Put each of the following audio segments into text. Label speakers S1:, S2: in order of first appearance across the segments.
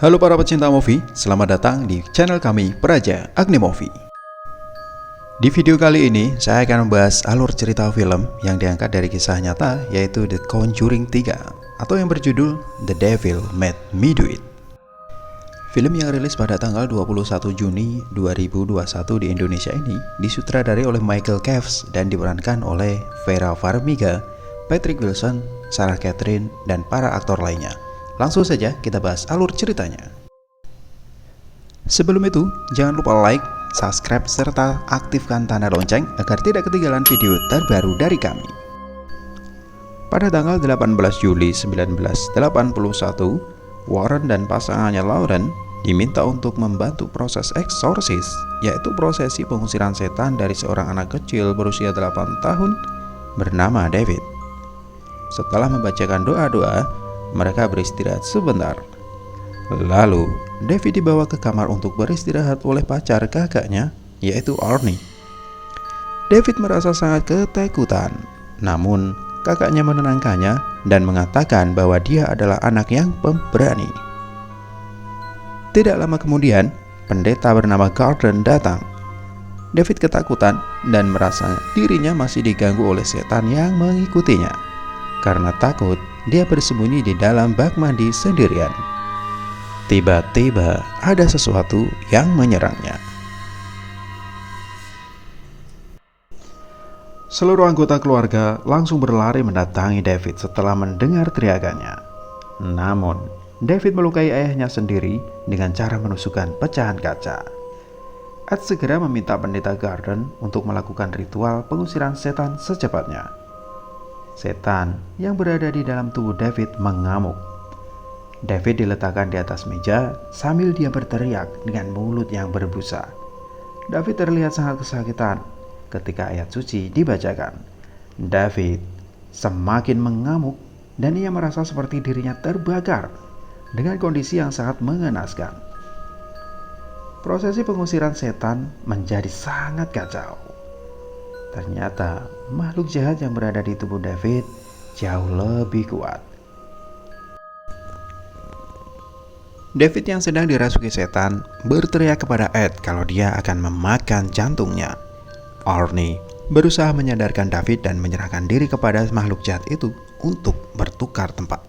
S1: Halo para pecinta movie, selamat datang di channel kami Praja Agni Movie. Di video kali ini, saya akan membahas alur cerita film yang diangkat dari kisah nyata, yaitu The Conjuring 3 atau yang berjudul The Devil Made Me Do It. Film yang rilis pada tanggal 21 Juni 2021 di Indonesia ini disutradari oleh Michael Caves dan diperankan oleh Vera Farmiga, Patrick Wilson, Sarah Catherine, dan para aktor lainnya. Langsung saja kita bahas alur ceritanya. Sebelum itu, jangan lupa like, subscribe, serta aktifkan tanda lonceng agar tidak ketinggalan video terbaru dari kami. Pada tanggal 18 Juli 1981, Warren dan pasangannya Lauren diminta untuk membantu proses eksorsis, yaitu prosesi pengusiran setan dari seorang anak kecil berusia 8 tahun bernama David. Setelah membacakan doa-doa, mereka beristirahat sebentar. Lalu, David dibawa ke kamar untuk beristirahat oleh pacar kakaknya, yaitu Arnie. David merasa sangat ketakutan, namun kakaknya menenangkannya dan mengatakan bahwa dia adalah anak yang pemberani. Tidak lama kemudian, pendeta bernama Gordon datang. David ketakutan dan merasa dirinya masih diganggu oleh setan yang mengikutinya. Karena takut, dia bersembunyi di dalam bak mandi sendirian. Tiba-tiba ada sesuatu yang menyerangnya. Seluruh anggota keluarga langsung berlari mendatangi David setelah mendengar teriakannya. Namun, David melukai ayahnya sendiri dengan cara menusukkan pecahan kaca. Ed segera meminta pendeta Gordon untuk melakukan ritual pengusiran setan secepatnya. Setan yang berada di dalam tubuh David mengamuk. David diletakkan di atas meja sambil dia berteriak dengan mulut yang berbusa. David terlihat sangat kesakitan ketika ayat suci dibacakan. David semakin mengamuk dan ia merasa seperti dirinya terbakar dengan kondisi yang sangat mengenaskan. Prosesi pengusiran setan menjadi sangat kacau. Ternyata makhluk jahat yang berada di tubuh David jauh lebih kuat. David yang sedang dirasuki setan berteriak kepada Ed kalau dia akan memakan jantungnya. Arnie berusaha menyadarkan David dan menyerahkan diri kepada makhluk jahat itu untuk bertukar tempat.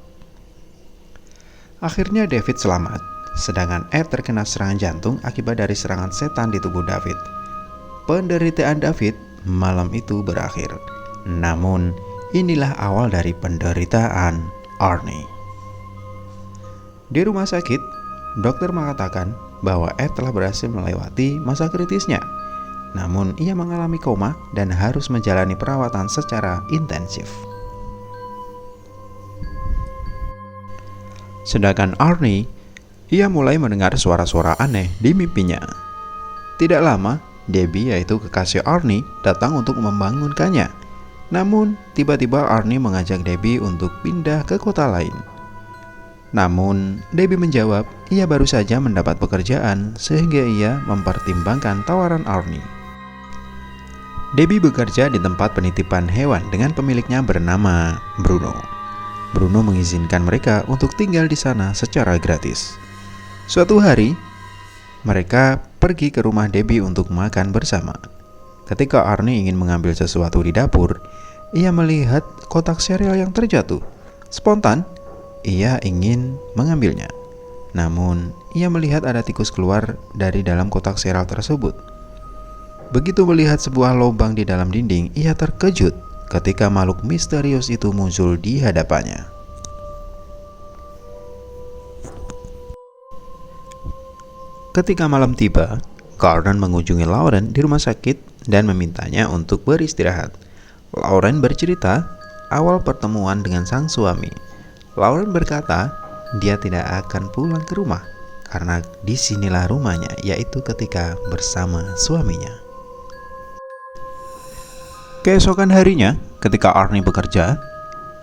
S1: Akhirnya David selamat, sedangkan Ed terkena serangan jantung akibat dari serangan setan di tubuh David. Penderitaan David malam itu berakhir. Namun, inilah awal dari penderitaan Arnie. Di rumah sakit, dokter mengatakan bahwa Ed telah berhasil melewati masa kritisnya. Namun, ia mengalami koma dan harus menjalani perawatan secara intensif. Sedangkan Arnie, ia mulai mendengar suara-suara aneh di mimpinya. Tidak lama, Debbie, yaitu kekasih Arnie, datang untuk membangunkannya. Namun, tiba-tiba Arnie mengajak Debbie untuk pindah ke kota lain. Namun, Debbie menjawab, ia baru saja mendapat pekerjaan sehingga ia mempertimbangkan tawaran Arnie. Debbie bekerja di tempat penitipan hewan dengan pemiliknya bernama Bruno. Bruno mengizinkan mereka untuk tinggal di sana secara gratis. Suatu hari, mereka pergi ke rumah Debbie untuk makan bersama. Ketika Arnie ingin mengambil sesuatu di dapur, ia melihat kotak sereal yang terjatuh. Spontan, ia ingin mengambilnya. Namun, ia melihat ada tikus keluar dari dalam kotak sereal tersebut. Begitu melihat sebuah lubang di dalam dinding, ia terkejut ketika makhluk misterius itu muncul di hadapannya. Ketika malam tiba, Gordon mengunjungi Lauren di rumah sakit dan memintanya untuk beristirahat. Lauren bercerita awal pertemuan dengan sang suami. Lauren berkata dia tidak akan pulang ke rumah karena disinilah rumahnya, yaitu ketika bersama suaminya. Keesokan harinya, ketika Arnie bekerja,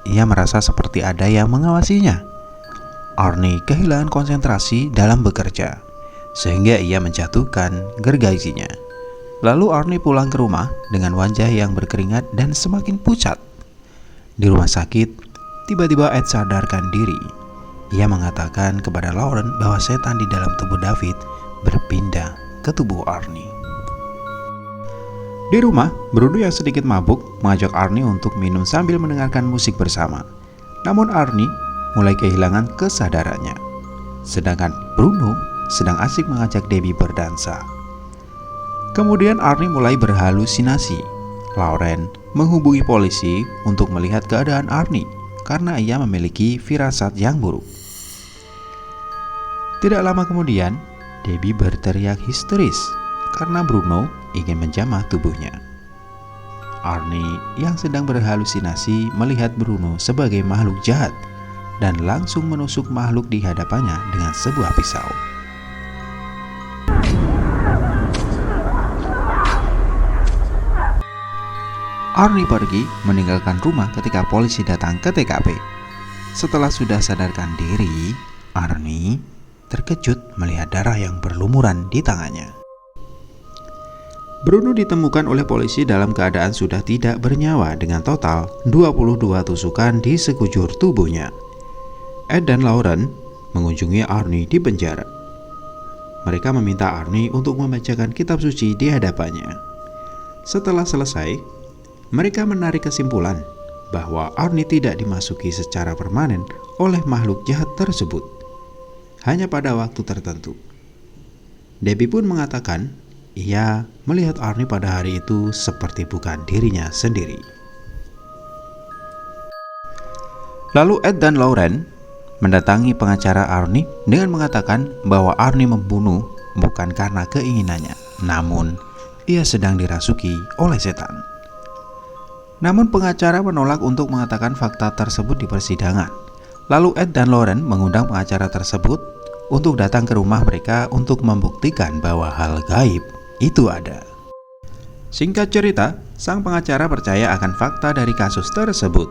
S1: ia merasa seperti ada yang mengawasinya. Arnie kehilangan konsentrasi dalam bekerja, sehingga ia menjatuhkan gergajinya. Lalu Arnie pulang ke rumah dengan wajah yang berkeringat dan semakin pucat. Di rumah sakit, tiba-tiba Ed sadarkan diri. ia mengatakan kepada Lauren bahwa setan di dalam tubuh David berpindah ke tubuh Arnie. Di rumah, Bruno yang sedikit mabuk mengajak Arnie untuk minum sambil mendengarkan musik bersama. Namun Arnie mulai kehilangan kesadarannya, sedangkan Bruno sedang asik mengajak Debbie berdansa. Kemudian Arnie mulai berhalusinasi. Lauren menghubungi polisi untuk melihat keadaan Arnie karena ia memiliki firasat yang buruk. Tidak lama kemudian, Debbie berteriak histeris karena Bruno ingin menjamah tubuhnya. Arnie yang sedang berhalusinasi melihat Bruno sebagai makhluk jahat dan langsung menusuk makhluk di hadapannya dengan sebuah pisau. Arnie pergi meninggalkan rumah ketika polisi datang ke TKP. Setelah sudah sadarkan diri, Arnie terkejut melihat darah yang berlumuran di tangannya. Bruno ditemukan oleh polisi dalam keadaan sudah tidak bernyawa dengan total 22 tusukan di sekujur tubuhnya. Ed dan Lauren mengunjungi Arnie di penjara. Mereka meminta Arnie untuk membacakan kitab suci di hadapannya. Setelah selesai, mereka menarik kesimpulan bahwa Arnie tidak dimasuki secara permanen oleh makhluk jahat tersebut, hanya pada waktu tertentu. Debbie pun mengatakan ia melihat Arnie pada hari itu seperti bukan dirinya sendiri. Lalu Ed dan Lauren mendatangi pengacara Arnie dengan mengatakan bahwa Arnie membunuh bukan karena keinginannya, namun ia sedang dirasuki oleh setan. Namun pengacara menolak untuk mengatakan fakta tersebut di persidangan. Lalu Ed dan Lauren mengundang pengacara tersebut untuk datang ke rumah mereka untuk membuktikan bahwa hal gaib itu ada. Singkat cerita, sang pengacara percaya akan fakta dari kasus tersebut.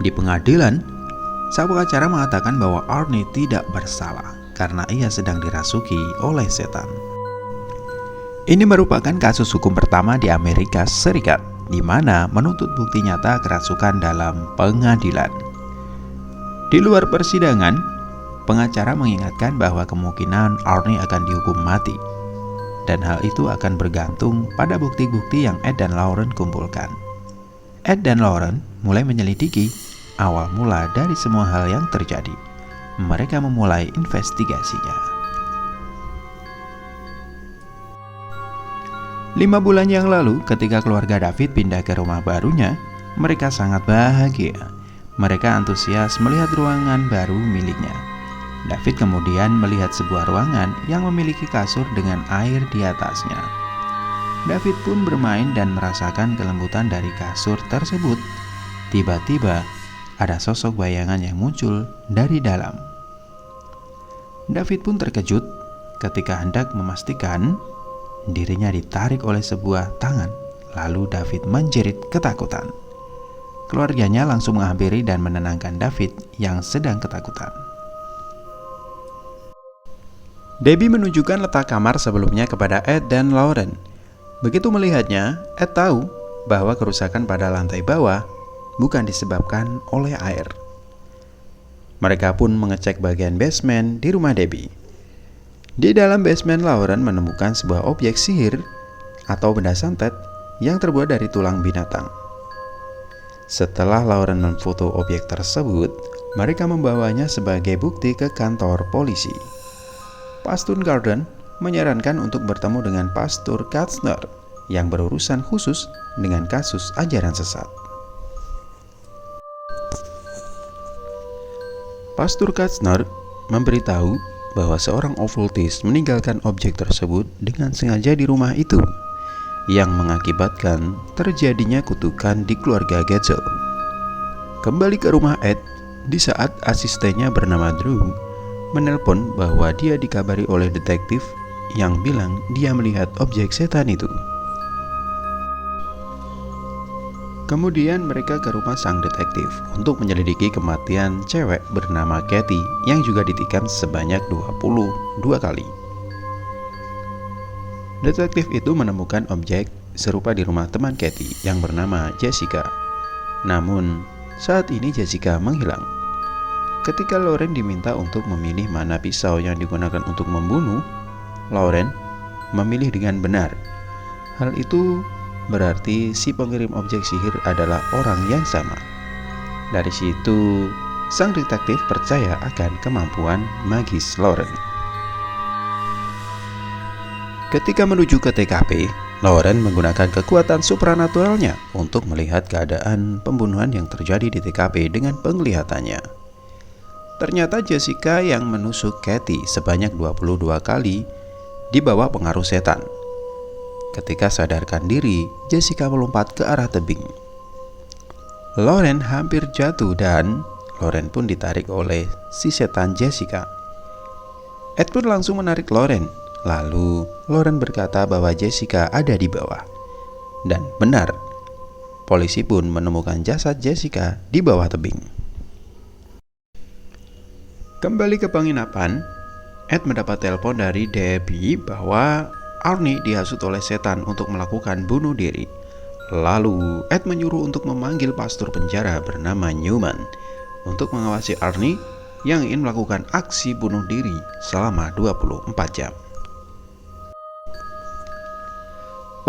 S1: Di pengadilan, sang pengacara mengatakan bahwa Arnie tidak bersalah karena ia sedang dirasuki oleh setan. Ini merupakan kasus hukum pertama di Amerika Serikat, di mana menuntut bukti nyata kerasukan dalam pengadilan. Di luar persidangan, pengacara mengingatkan bahwa kemungkinan Arnie akan dihukum mati, dan hal itu akan bergantung pada bukti-bukti yang Ed dan Lauren kumpulkan. Ed dan Lauren mulai menyelidiki awal mula dari semua hal yang terjadi. Mereka memulai investigasinya. 5 bulan yang lalu, ketika keluarga David pindah ke rumah barunya, mereka sangat bahagia. Mereka antusias melihat ruangan baru miliknya. David kemudian melihat sebuah ruangan yang memiliki kasur dengan air di atasnya. David pun bermain dan merasakan kelembutan dari kasur tersebut. Tiba-tiba, ada sosok bayangan yang muncul dari dalam. David pun terkejut ketika hendak memastikan dirinya ditarik oleh sebuah tangan. Lalu David menjerit ketakutan. Keluarganya langsung menghampiri dan menenangkan David yang sedang ketakutan. Debbie menunjukkan letak kamar sebelumnya kepada Ed dan Lauren. Begitu melihatnya, Ed tahu bahwa kerusakan pada lantai bawah bukan disebabkan oleh air. Mereka pun mengecek bagian basement di rumah Debbie. Di dalam basement, Lauren menemukan sebuah objek sihir atau benda santet yang terbuat dari tulang binatang. Setelah Lauren memfoto objek tersebut, mereka membawanya sebagai bukti ke kantor polisi. Pastor Garden menyarankan untuk bertemu dengan Pastor Katzner yang berurusan khusus dengan kasus ajaran sesat. Pastor Katzner memberitahu bahwa seorang okultis meninggalkan objek tersebut dengan sengaja di rumah itu, yang mengakibatkan terjadinya kutukan di keluarga Getzel. Kembali ke rumah Ed, di saat asistennya bernama Drew menelpon bahwa dia dikabari oleh detektif yang bilang dia melihat objek setan itu. Kemudian mereka ke rumah sang detektif untuk menyelidiki kematian cewek bernama Kathy yang juga ditikam sebanyak 22 kali. Detektif itu menemukan objek serupa di rumah teman Kathy yang bernama Jessica. Namun, saat ini Jessica menghilang. Ketika Lauren diminta untuk memilih mana pisau yang digunakan untuk membunuh, Lauren memilih dengan benar. Hal itu berarti si pengirim objek sihir adalah orang yang sama. Dari situ, sang detektif percaya akan kemampuan magis Lauren. Ketika menuju ke TKP, Lauren menggunakan kekuatan supranaturalnya untuk melihat keadaan pembunuhan yang terjadi di TKP dengan penglihatannya. Ternyata Jessica yang menusuk Kathy sebanyak 22 kali di bawah pengaruh setan. Ketika sadarkan diri, Jessica melompat ke arah tebing. Lauren hampir jatuh dan Lauren pun ditarik oleh si setan Jessica. Ed pun langsung menarik Lauren. Lalu Lauren berkata bahwa Jessica ada di bawah. Dan benar, polisi pun menemukan jasad Jessica di bawah tebing. Kembali ke penginapan, Ed mendapat telepon dari Debbie bahwa Arnie dihasut oleh setan untuk melakukan bunuh diri. Lalu Ed menyuruh untuk memanggil pastor penjara bernama Newman untuk mengawasi Arnie yang ingin melakukan aksi bunuh diri selama 24 jam.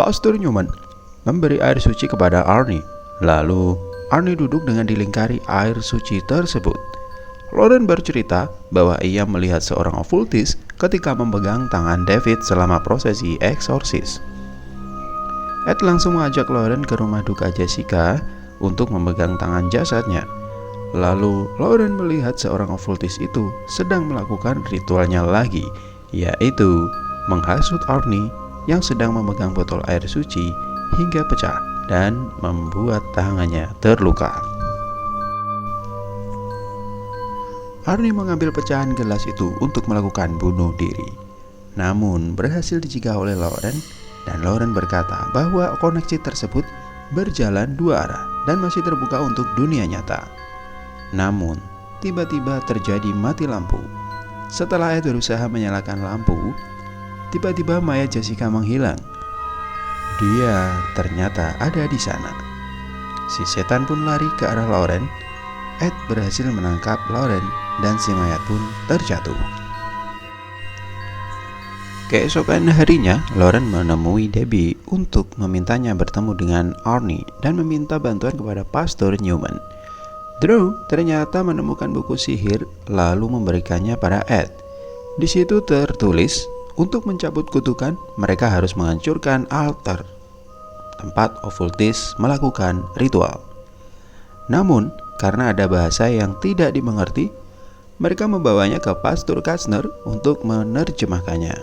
S1: Pastor Newman memberi air suci kepada Arnie. Lalu Arnie duduk dengan dilingkari air suci tersebut. Lauren bercerita bahwa ia melihat seorang okultis ketika memegang tangan David selama prosesi eksorsis. Ed langsung mengajak Lauren ke rumah duka Jessica untuk memegang tangan jasadnya. Lalu Lauren melihat seorang okultis itu sedang melakukan ritualnya lagi, yaitu menghasut Arnie yang sedang memegang botol air suci hingga pecah dan membuat tangannya terluka. Arnie mengambil pecahan gelas itu untuk melakukan bunuh diri, namun berhasil dicegah oleh Lauren, dan Lauren berkata bahwa koneksi tersebut berjalan dua arah dan masih terbuka untuk dunia nyata. Namun, tiba-tiba terjadi mati lampu. Setelah Ed berusaha menyalakan lampu, tiba-tiba mayat Jessica menghilang. Dia ternyata ada di sana. Si setan pun lari ke arah Lauren. Ed berhasil menangkap Lauren dan si mayat pun terjatuh. Keesokan harinya, Lauren menemui Debbie untuk memintanya bertemu dengan Arnie dan meminta bantuan kepada Pastor Newman. Drew ternyata menemukan buku sihir lalu memberikannya pada Ed. Di situ tertulis, untuk mencabut kutukan, mereka harus menghancurkan altar tempat okultis melakukan ritual. Namun, karena ada bahasa yang tidak dimengerti, mereka membawanya ke Pastor Kastner untuk menerjemahkannya.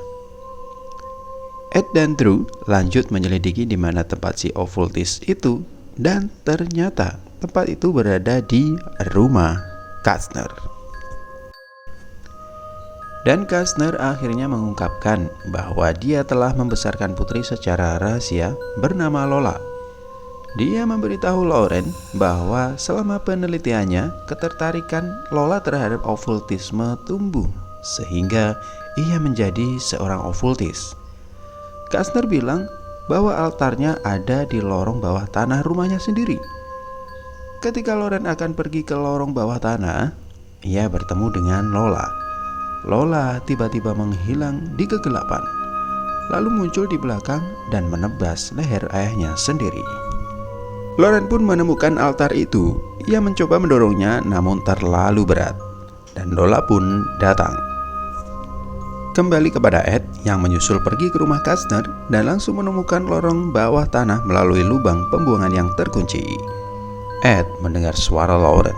S1: Ed dan Drew lanjut menyelidiki di mana tempat si okultis itu, dan ternyata tempat itu berada di rumah Kastner. Dan Kastner akhirnya mengungkapkan bahwa dia telah membesarkan putri secara rahasia bernama Lola. Dia memberitahu Lauren bahwa selama penelitiannya, ketertarikan Lola terhadap okultisme tumbuh, sehingga ia menjadi seorang okultis. Kastner bilang bahwa altarnya ada di lorong bawah tanah rumahnya sendiri. Ketika Lauren akan pergi ke lorong bawah tanah, ia bertemu dengan Lola. Lola tiba-tiba menghilang di kegelapan, lalu muncul di belakang dan menebas leher ayahnya sendiri. Lauren pun menemukan altar itu. Ia mencoba mendorongnya namun terlalu berat, dan Lola pun datang. Kembali kepada Ed yang menyusul pergi ke rumah Kastner dan langsung menemukan lorong bawah tanah melalui lubang pembuangan yang terkunci. Ed mendengar suara Lauren.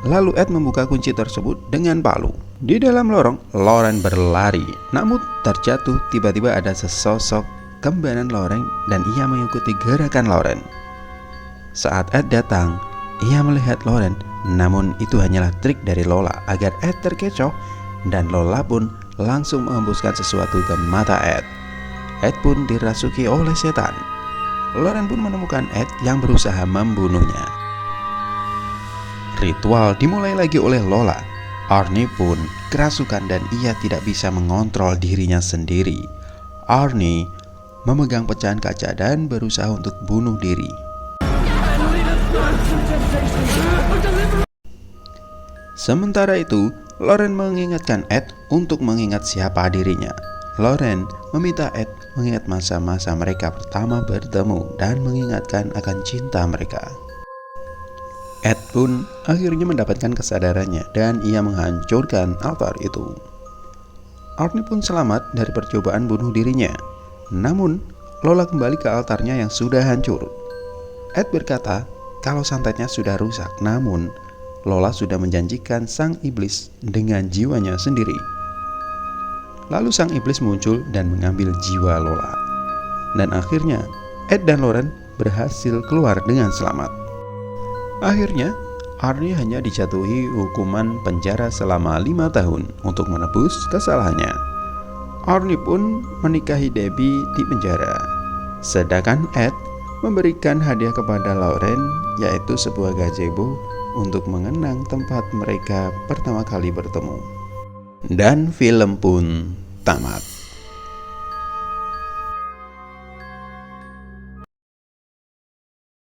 S1: Lalu Ed membuka kunci tersebut dengan palu. Di dalam lorong, Lauren berlari, namun terjatuh. Tiba-tiba ada sesosok kembaran Lauren dan ia mengikuti gerakan Lauren. Saat Ed datang, ia melihat Lauren, namun itu hanyalah trik dari Lola agar Ed terkecoh, dan Lola pun langsung mengembuskan sesuatu ke mata Ed. Ed pun dirasuki oleh setan. Lauren pun menemukan Ed yang berusaha membunuhnya. Ritual dimulai lagi oleh Lola. Arnie pun kerasukan dan ia tidak bisa mengontrol dirinya sendiri. Arnie memegang pecahan kaca dan berusaha untuk bunuh diri. Sementara itu, Lauren mengingatkan Ed untuk mengingat siapa dirinya. Lauren meminta Ed mengingat masa-masa mereka pertama bertemu dan mengingatkan akan cinta mereka. Ed pun akhirnya mendapatkan kesadarannya dan ia menghancurkan altar itu. Arnie pun selamat dari percobaan bunuh dirinya. Namun, Lola kembali ke altarnya yang sudah hancur. Ed berkata kalau santetnya sudah rusak, namun Lola sudah menjanjikan sang iblis dengan jiwanya sendiri. Lalu sang iblis muncul dan mengambil jiwa Lola. Dan akhirnya, Ed dan Lauren berhasil keluar dengan selamat. Akhirnya, Arnie hanya dijatuhi hukuman penjara selama 5 tahun untuk menebus kesalahannya. Arnie pun menikahi Debbie di penjara. Sedangkan Ed memberikan hadiah kepada Lauren, yaitu sebuah gazebo untuk mengenang tempat mereka pertama kali bertemu. Dan film pun tamat.